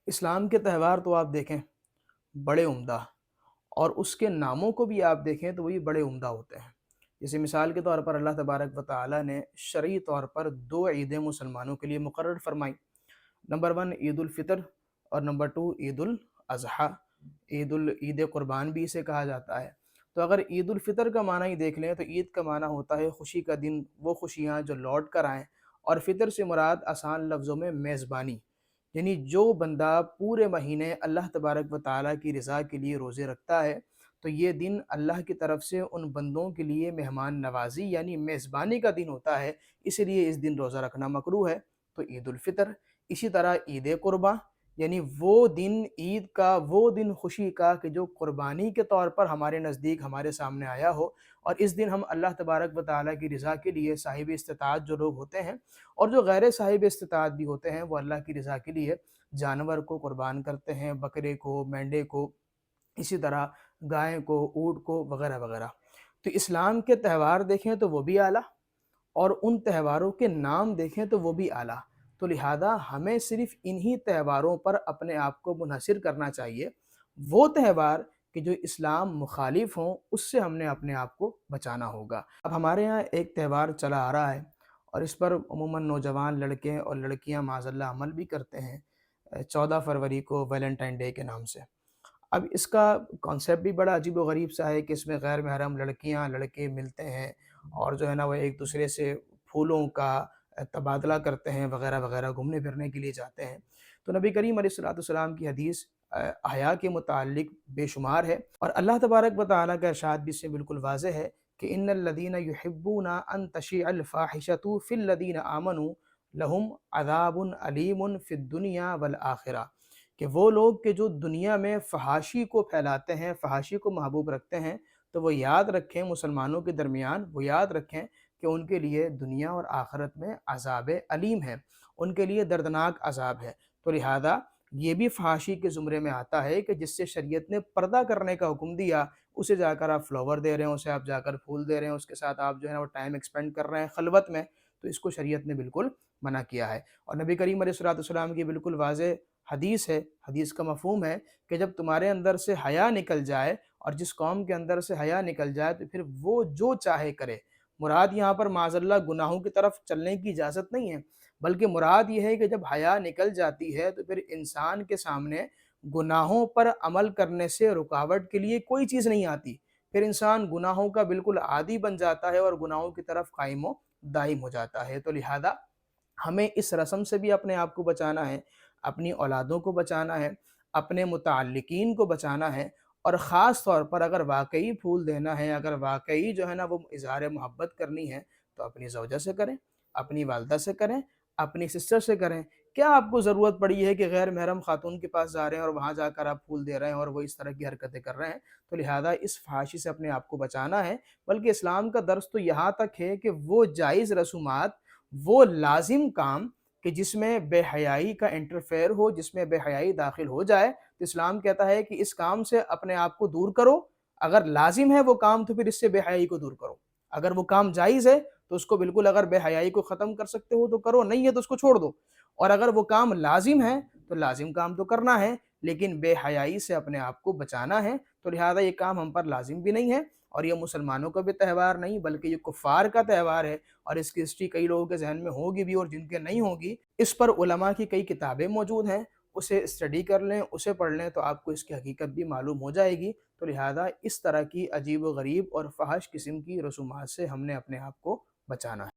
اسلام کے تہوار تو آپ دیکھیں بڑے عمدہ، اور اس کے ناموں کو بھی آپ دیکھیں تو وہی بڑے عمدہ ہوتے ہیں۔ جیسے مثال کے طور پر اللہ تبارک و تعالیٰ نے شرعی طور پر دو عیدیں مسلمانوں کے لیے مقرر فرمائیں۔ نمبر ون عید الفطر، اور نمبر ٹو عید الاضحیٰ۔ عید قربان بھی اسے کہا جاتا ہے۔ تو اگر عید الفطر کا معنی ہی دیکھ لیں تو عید کا معنی ہوتا ہے خوشی کا دن، وہ خوشیاں جو لوٹ کر آئیں، اور فطر سے مراد آسان لفظوں میں میزبانی، یعنی جو بندہ پورے مہینے اللہ تبارک و تعالیٰ کی رضا کے لیے روزے رکھتا ہے تو یہ دن اللہ کی طرف سے ان بندوں کے لیے مہمان نوازی یعنی میزبانی کا دن ہوتا ہے، اس لیے اس دن روزہ رکھنا مکروہ ہے۔ تو عید الفطر، اسی طرح عید قربان، یعنی وہ دن عید کا، وہ دن خوشی کا کہ جو قربانی کے طور پر ہمارے نزدیک ہمارے سامنے آیا ہو، اور اس دن ہم اللہ تبارک و تعالیٰ کی رضا کے لیے صاحب استطاعت جو لوگ ہوتے ہیں اور جو غیر صاحب استطاعت بھی ہوتے ہیں وہ اللہ کی رضا کے لیے جانور کو قربان کرتے ہیں، بکرے کو، مینڈے کو، اسی طرح گائے کو، اونٹ کو، وغیرہ وغیرہ۔ تو اسلام کے تہوار دیکھیں تو وہ بھی اعلیٰ، اور ان تہواروں کے نام دیکھیں تو وہ بھی اعلیٰ۔ تو لہٰذا ہمیں صرف انہی تہواروں پر اپنے آپ کو منحصر کرنا چاہیے، وہ تہوار کہ جو اسلام مخالف ہوں اس سے ہم نے اپنے آپ کو بچانا ہوگا۔ اب ہمارے ہاں ایک تہوار چلا آ رہا ہے، اور اس پر عموماً نوجوان لڑکے اور لڑکیاں معاذ اللہ عمل بھی کرتے ہیں، 14 فروری کو ویلنٹائن ڈے کے نام سے۔ اب اس کا کانسیپٹ بھی بڑا عجیب و غریب سا ہے کہ اس میں غیر محرم لڑکیاں لڑکے ملتے ہیں، اور جو ہے نا وہ ایک دوسرے سے پھولوں کا تبادلہ کرتے ہیں، وغیرہ وغیرہ، گھومنے پھرنے کے لیے جاتے ہیں۔ تو نبی کریم علیہ السلام کی حدیث حیا کے متعلق بے شمار ہے، اور اللہ تبارک و تعالیٰ کا ارشاد بھی اس سے بالکل واضح ہے کہ ان الذین یحبون ان تشیع الفاحشۃ فی الذین آمنوا لہم عذاب علیم فی الدنیا والآخرہ، کہ وہ لوگ کہ جو دنیا میں فحاشی کو پھیلاتے ہیں، فحاشی کو محبوب رکھتے ہیں، تو وہ یاد رکھیں، مسلمانوں کے درمیان وہ یاد رکھیں کہ ان کے لیے دنیا اور آخرت میں عذاب علیم ہے، ان کے لیے دردناک عذاب ہے۔ تو لہذا یہ بھی فحاشی کے زمرے میں آتا ہے کہ جس سے شریعت نے پردہ کرنے کا حکم دیا، اسے جا کر آپ فلاور دے رہے ہیں، اسے آپ جا کر پھول دے رہے ہیں، اس کے ساتھ آپ جو ہے نا وہ ٹائم ایکسپینڈ کر رہے ہیں خلوت میں، تو اس کو شریعت نے بالکل منع کیا ہے۔ اور نبی کریم علیہ السلام کی بالکل واضح حدیث ہے، حدیث کا مفہوم ہے کہ جب تمہارے اندر سے حیا نکل جائے، اور جس قوم کے اندر سے حیا نکل جائے تو پھر وہ جو چاہے کرے۔ مراد یہاں پر معاذ اللہ گناہوں کی طرف چلنے کی اجازت نہیں ہے، بلکہ مراد یہ ہے کہ جب حیا نکل جاتی ہے تو پھر انسان کے سامنے گناہوں پر عمل کرنے سے رکاوٹ کے لیے کوئی چیز نہیں آتی، پھر انسان گناہوں کا بالکل عادی بن جاتا ہے اور گناہوں کی طرف قائم و دائم ہو جاتا ہے۔ تو لہذا ہمیں اس رسم سے بھی اپنے آپ کو بچانا ہے، اپنی اولادوں کو بچانا ہے، اپنے متعلقین کو بچانا ہے، اور خاص طور پر اگر واقعی پھول دینا ہے، اگر واقعی جو ہے نا وہ اظہار محبت کرنی ہے تو اپنی زوجہ سے کریں، اپنی والدہ سے کریں، اپنی سسٹر سے کریں۔ کیا آپ کو ضرورت پڑی ہے کہ غیر محرم خاتون کے پاس جا رہے ہیں اور وہاں جا کر آپ پھول دے رہے ہیں اور وہ اس طرح کی حرکتیں کر رہے ہیں؟ تو لہٰذا اس فحاشی سے اپنے آپ کو بچانا ہے، بلکہ اسلام کا درس تو یہاں تک ہے کہ وہ جائز رسومات، وہ لازم کام کہ جس میں بے حیائی کا انٹرفیئر ہو، جس میں بے حیائی داخل ہو جائے، تو اسلام کہتا ہے کہ اس کام سے اپنے آپ کو دور کرو۔ اگر لازم ہے وہ کام تو پھر اس سے بے حیائی کو دور کرو۔ اگر وہ کام جائز ہے تو اس کو بالکل، اگر بے حیائی کو ختم کر سکتے ہو تو کرو، نہیں ہے تو اس کو چھوڑ دو۔ اور اگر وہ کام لازم ہے تو لازم کام تو کرنا ہے، لیکن بے حیائی سے اپنے آپ کو بچانا ہے۔ تو لہٰذا یہ کام ہم پر لازم بھی نہیں ہے، اور یہ مسلمانوں کا بھی تہوار نہیں بلکہ یہ کفار کا تہوار ہے، اور اس کی ہسٹری کئی لوگوں کے ذہن میں ہوگی بھی اور جن کے نہیں ہوگی۔ اس پر علماء کی کئی کتابیں موجود ہیں، اسے اسٹڈی کر لیں، اسے پڑھ لیں تو آپ کو اس کی حقیقت بھی معلوم ہو جائے گی۔ تو لہٰذا اس طرح کی عجیب و غریب اور فحش قسم کی رسومات سے ہم نے اپنے آپ کو بچانا ہے۔